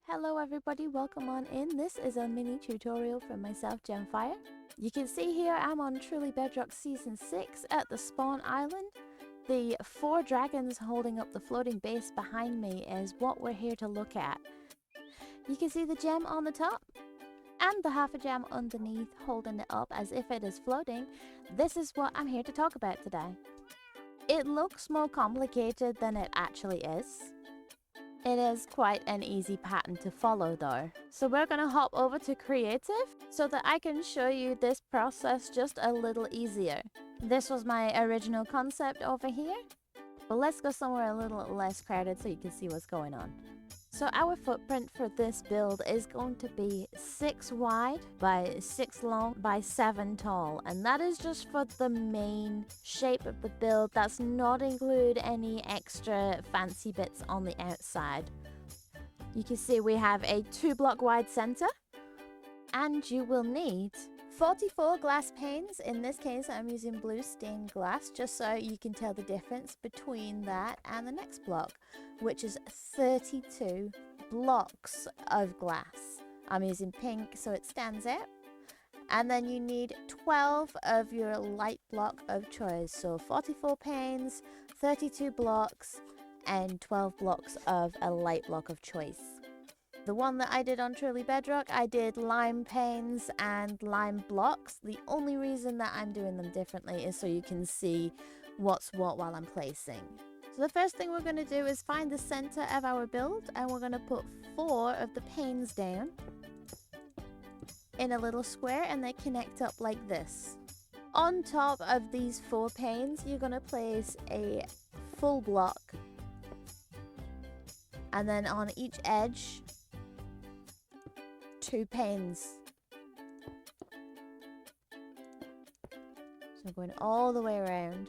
Hello everybody, welcome on in. This is a mini tutorial from myself, Jenfire. You can see here I'm on Truly Bedrock Season 6 at the Spawn Island. The 4 dragons holding up the floating base behind me is what we're here to look at. You can see the gem on the top and the half a gem underneath holding it up as if it is floating. This is what I'm here to talk about today. It looks more complicated than it actually is. It is quite an easy pattern to follow though. So we're going to hop over to creative so that I can show you this process just a little easier. This was my original concept over here, but let's go somewhere a little less crowded so you can see what's going on. So our footprint for this build is going to be 6 wide by 6 long by 7 tall, and that is just for the main shape of the build. That's not include any extra fancy bits on the outside. You can see we have a 2 block wide center, and you will need 44 glass panes. In this case I'm using blue stained glass just so you can tell the difference between that and the next block, which is 32 blocks of glass. I'm using pink so it stands out. And then you need 12 of your light block of choice, so 44 panes, 32 blocks, and 12 blocks of a light block of choice. The one that I did on Truly Bedrock, I did lime panes and lime blocks. The only reason that I'm doing them differently is so you can see what's what while I'm placing. So the first thing we're going to do is find the center of our build, and we're going to put 4 of the panes down in a little square, and they connect up like this. On top of these 4 panes, you're going to place a full block, and then on each edge 2 panes. So going all the way around.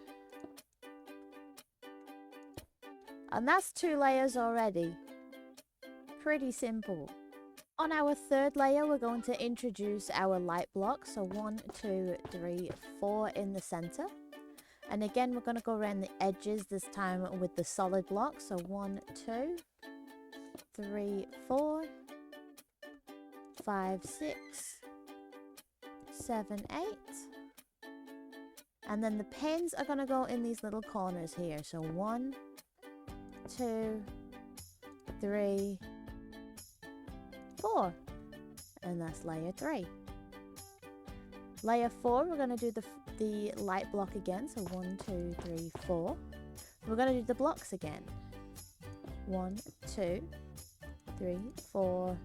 And that's 2 layers already. Pretty simple. On our 3rd layer, we're going to introduce our light block. So 1, 2, 3, 4 in the center. And again, we're going to go around the edges this time with the solid block. So 1, 2, 3, 4, 5, 6, 7, 8. And then the pins are going to go in these little corners here. So 1, 2, 3, 4. And that's layer 3. Layer 4, we're going to do the light block again. So 1, 2, 3, 4. We're going to do the blocks again. 1, 2, 3, 4,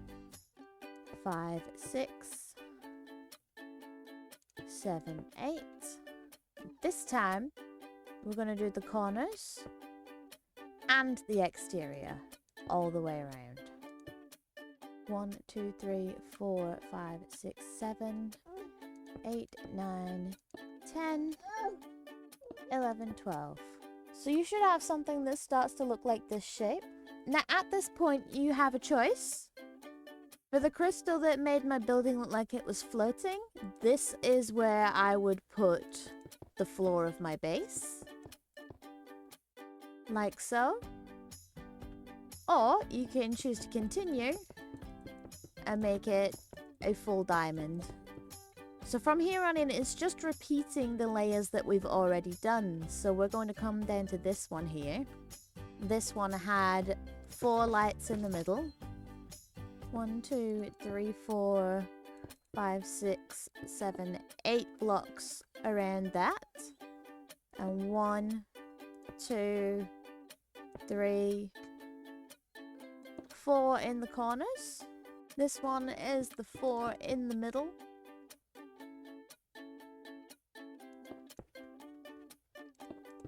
5, 6, 7, 8. This time we're going to do the corners and the exterior all the way around. 1, 2, 3, 4, 5, 6, 7, 8, 9, 10, 11, 12. So you should have something that starts to look like this shape. Now at this point you have a choice. For the crystal that made my building look like it was floating, this is where I would put the floor of my base. Like so. Or you can choose to continue and make it a full diamond. So from here on in, it's just repeating the layers that we've already done. So we're going to come down to this one here. This one had 4 lights in the middle. 1, 2, 3, 4, 5, 6, 7, 8 blocks around that. And 1, 2, 3, 4 in the corners. This one is the 4 in the middle.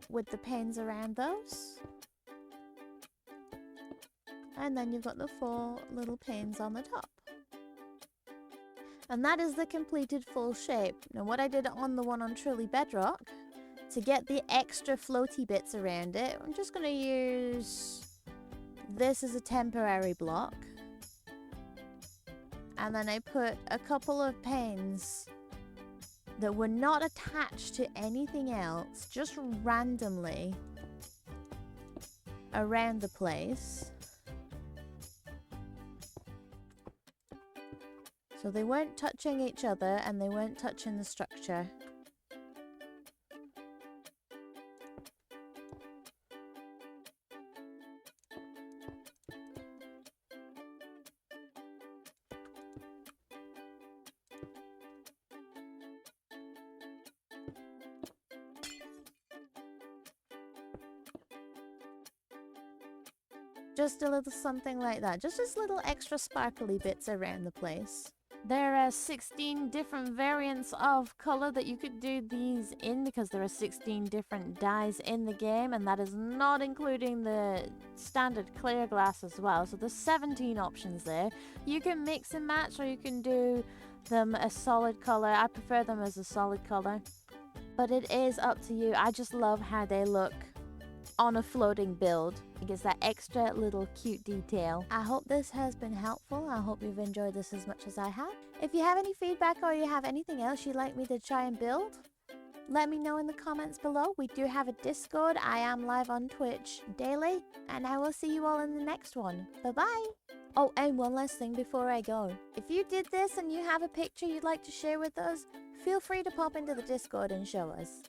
With the panes around those. And then you've got the 4 little panes on the top. And that is the completed full shape. Now what I did on the one on Truly Bedrock, to get the extra floaty bits around it, I'm just going to use this as a temporary block. And then I put a couple of panes that were not attached to anything else, just randomly around the place. So they weren't touching each other and they weren't touching the structure. Just a little something like that. Just little extra sparkly bits around the place. There are 16 different variants of color that you could do these in because there are 16 different dyes in the game, and that is not including the standard clear glass as well. So there's 17 options there. You can mix and match, or you can do them a solid color. I prefer them as a solid color, but it is up to you. I just love how they look on a floating build. It gives that extra little cute detail. I hope this has been helpful. I hope you've enjoyed this as much as I have. If you have any feedback or you have anything else you'd like me to try and build, let me know in the comments below. We do have a Discord. I am live on Twitch daily, and I will see you all in the next one. Bye-bye. Oh, and one last thing before I go. If you did this and you have a picture you'd like to share with us, feel free to pop into the Discord and show us.